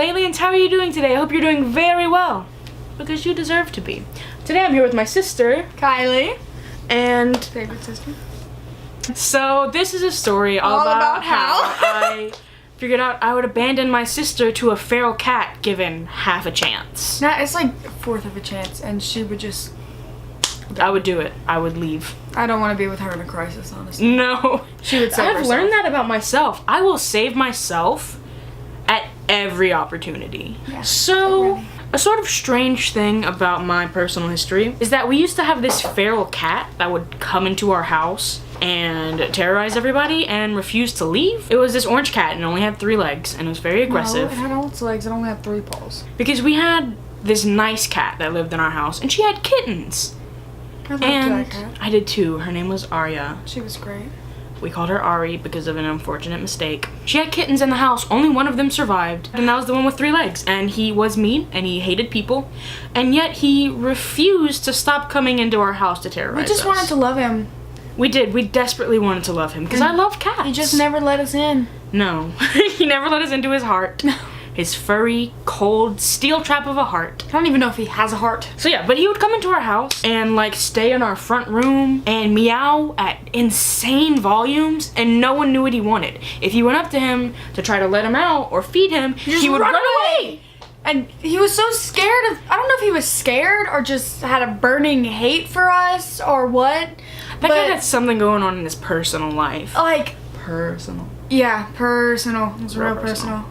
aliens, how are you doing today? I hope you're doing very well, because you deserve to be. Today I'm here with my sister, Kylie, and favorite sister. So this is a story all about how I figured out I would abandon my sister to a feral cat given half a chance. Nah, it's like a fourth of a chance, and she would just... I would do it. I would leave. I don't want to be with her in a crisis, honestly. No. She would save herself. I've learned that about myself. I will save myself at every opportunity. Yeah, so, really. a sort of strange thing about my personal history is that we used to have this feral cat that would come into our house and terrorize everybody and refuse to leave. It was this orange cat and it only had 3 legs and it was very aggressive. No, it had all its legs. It only had 3 paws. Because we had this nice cat that lived in our house and she had kittens. I loved And that cat. I did too. Her name was Arya. She was great. We called her Ari because of an unfortunate mistake. She had kittens in the house. Only one of them survived. And that was the one with 3 legs. And he was mean and he hated people. And yet he refused to stop coming into our house to terrorize us. We just wanted to love him. We did. We desperately wanted to love him because I love cats. He just never let us in. No. He never let us into his heart. No. His furry, cold, steel trap of a heart. I don't even know if he has a heart. So yeah, but he would come into our house and like stay in our front room and meow at insane volumes and no one knew what he wanted. If you went up to him to try to let him out or feed him, he would run away. And he was so scared of, I don't know if he was scared or just had a burning hate for us or what. That guy had something going on in his personal life. Like, Personal. yeah, personal. It was real Real personal.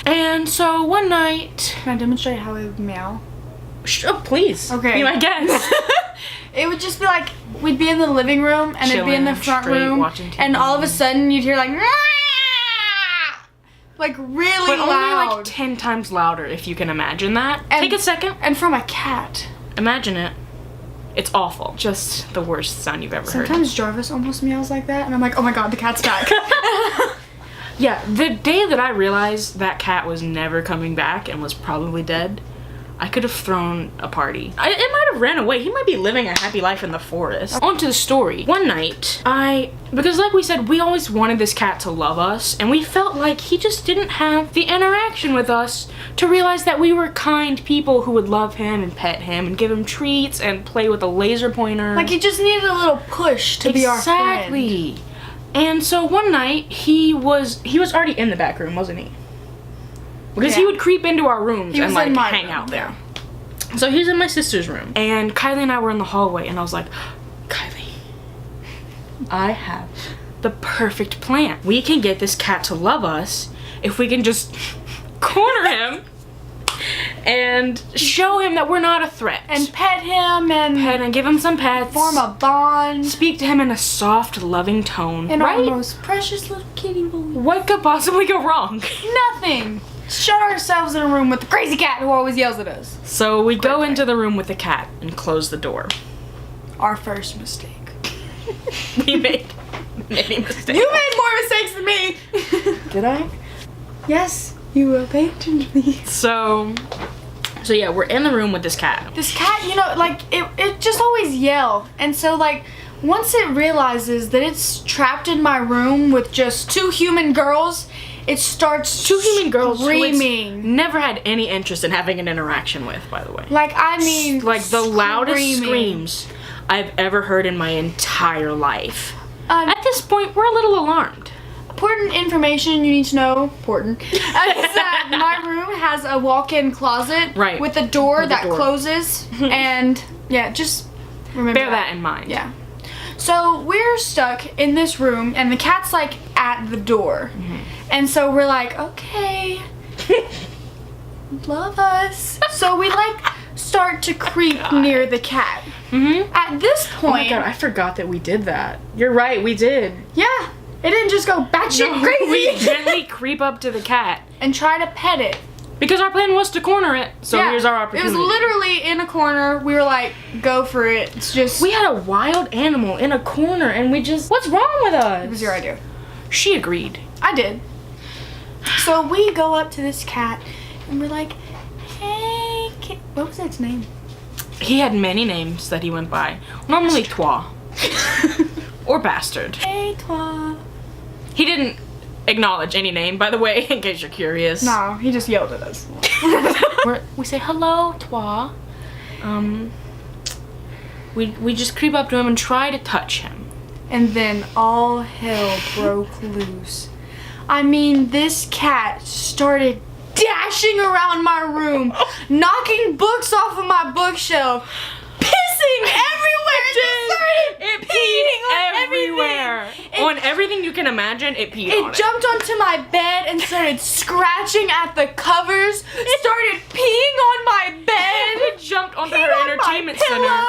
And so one night... Can I demonstrate how he would meow? Oh, please. Okay. Be my guest. It would just be like, we'd be in the living room and it'd be in the Chilling, front straight, room watching TV. and all of a sudden you'd hear like, like really But loud. only like 10 times louder if you can imagine that. And- Take a second. And from a cat. Imagine it. It's awful. Just the worst sound you've ever heard. Sometimes Jarvis almost meows like that and I'm like, oh my god, the cat's back. Yeah, the day that I realized that cat was never coming back and was probably dead, I could have thrown a party. It might have ran away. He might be living a happy life in the forest. On to the story. One night, because like we said, we always wanted this cat to love us, and we felt like he just didn't have the interaction with us to realize that we were kind people who would love him and pet him and give him treats and play with a laser pointer. Like he just needed a little push to be our friend. Exactly. And so one night, he was already in the back room, wasn't he? Because he would creep into our rooms and like hang out there. So he's in my sister's room. And Kylie and I were in the hallway and I was like, Kylie, I have the perfect plan. We can get this cat to love us if we can just corner him and show him that we're not a threat. And pet him and give him some pets. form a bond. Speak to him in a soft, loving tone. In right? our most precious little kitty boy. What could possibly go wrong? Nothing. Shut ourselves in a room with the crazy cat who always yells at us. So we go into the room with the cat and close the door. Our first mistake. We made many mistakes. You made more mistakes than me. Did I? Yes, you abandoned me. So yeah, we're in the room with this cat. This cat, you know, like, it just always yell. And so, like, once it realizes that it's trapped in my room with just 2 human girls, it starts 2 human girls who it's screaming. never had any interest in having an interaction with, by the way. Like, I mean, Like the loudest screaming. screams I've ever heard in my entire life. Um, At this point, we're a little alarmed. Important information you need to know, important, is that my room has a walk-in closet Right. with a door With a that door. closes, and yeah, just remember Bear that in mind. Yeah. So we're stuck in this room, and the cat's like at the door, and so we're like, okay, love us. So we like start to creep near the cat. At this Oh my point, god, I forgot that we did that. You're right, we did. yeah, it didn't just go batshit crazy. We gently creep up to the cat. And try to pet it. Because our plan was to corner it, so Yeah, here's our opportunity. It was literally in a corner. We were like, go for it. It's just... We had a wild animal in a corner and we just... What's wrong with us? It was your idea. She agreed. I did. So we go up to this cat and we're like, hey, cat. What was its name? He had many names that he went by. Normally Toi. Or Bastard. Hey, toi. He didn't acknowledge any name, by the way, in case you're curious. No, he just yelled at us. We say hello, toi. We just creep up to him and try to touch him. And then all hell broke loose. I mean, this cat started dashing around my room, knocking books off of my bookshelf, pissing everywhere. It peed everywhere. On everything you can imagine, it peed on it. It jumped onto my bed and started scratching at the covers. It started peeing on my bed. It jumped onto her entertainment center.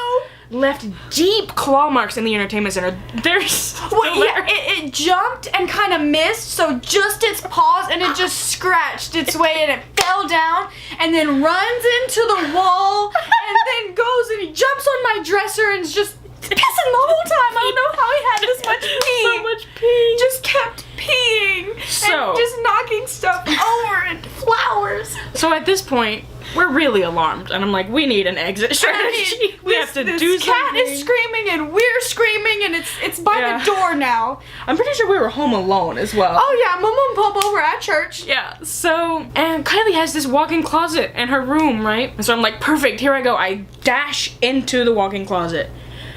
Left deep claw marks in the entertainment center. There's still there. It jumped and kind of missed, so just its paws, and it just scratched its way, and it fell down, and then runs into the wall, and then goes and he jumps on my dresser and is just pissing the whole time. I don't know how he had this much pee. So much pee. Just kept peeing and just knocking stuff over and flowers. So at this point, we're really alarmed, and I'm like, we need an exit strategy. We have to do something. This cat is screaming, and we're screaming, and it's by the door now. I'm pretty sure we were home alone as well. Oh yeah, Mom and Papa were at church. Yeah, so, and Kylie has this walk-in closet in her room, right? And so I'm like, perfect, here I go. I dash into the walk-in closet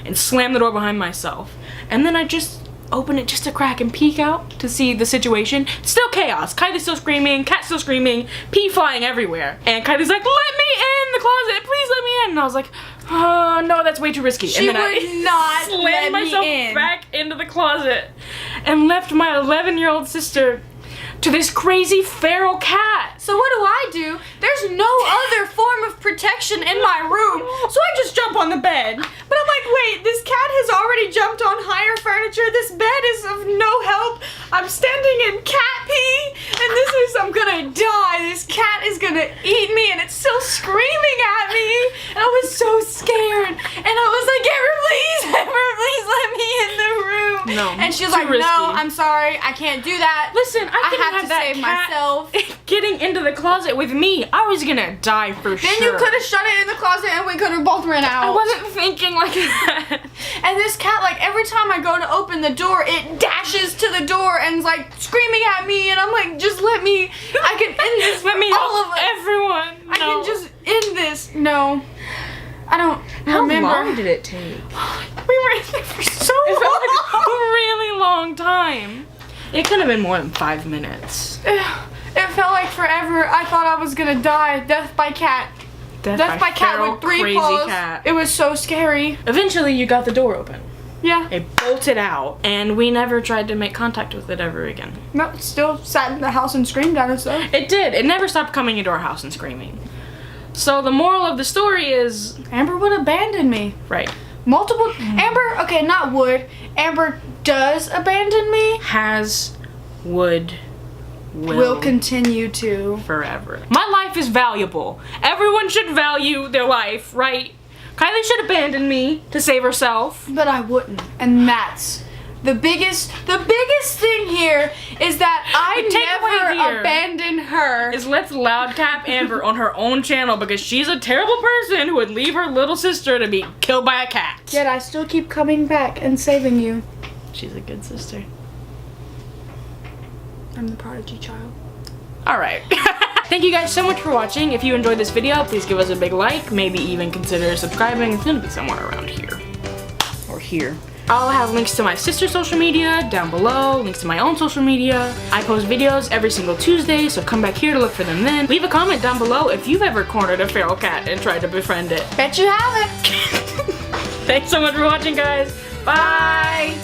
and slam the door behind myself. And then I just open it just a crack and peek out to see the situation. Still chaos. Kylie's still screaming, cat's still screaming, pee flying everywhere. And Kylie's like, let me in the closet, please let me in. And I was like, oh no, that's way too risky. She and then would not slammed let myself me in. back into the closet and left my 11-year-old sister to this crazy feral cat. So what do? There's no other form of protection in my room, so I just jump on the bed. But I'm like, wait, this cat has already jumped on higher furniture. This bed is of no help. I'm standing in cat pee, and I'm gonna die. This cat is gonna eat me, and it's still screaming at me. And I was so scared, and I was like, Amber, please let me in the room. No, and she was like, risky. no, I'm sorry, I can't do that. Listen, I have to that save cat myself. Getting into the closet with me, I was gonna die for sure. Then you could have shut it in the closet and we could have both ran out. I wasn't thinking like that. And this cat, like, every time I go to open the door, it dashes to the door and is like screaming at me, and I'm like, just let me, I can end this. Let me all help of us. everyone. I can just end this. No. I don't remember. How long did it take? We were in there for so It long. felt like a really long time. It could have been more than 5 minutes. It felt like forever. I thought I was gonna die. Death by cat. Death by cat with 3 crazy paws. Cat. It was so scary. Eventually, you got the door open. Yeah. It bolted out, and we never tried to make contact with it ever again. No, it still sat in the house and screamed at us though. It did. It never stopped coming into our house and screaming. So the moral of the story is... Amber would abandon me. Right. Multiple... Amber, okay, not would. Amber does abandon me. Has, would, will continue to. Forever. My life is valuable. Everyone should value their life, right? Kylie should abandon me to save herself. But I wouldn't. And that's the biggest thing here is that I never abandon her. Is let's loudcap Amber on her own channel because she's a terrible person who would leave her little sister to be killed by a cat. Yet I still keep coming back and saving you. She's a good sister. I'm the prodigy child. Alright. Thank you guys so much for watching. If you enjoyed this video, please give us a big like. Maybe even consider subscribing. It's gonna be somewhere around here. Or here. I'll have links to my sister's social media down below, links to my own social media. I post videos every single Tuesday, so come back here to look for them then. Leave a comment down below if you've ever cornered a feral cat and tried to befriend it. Bet you haven't. Thanks so much for watching, guys. Bye!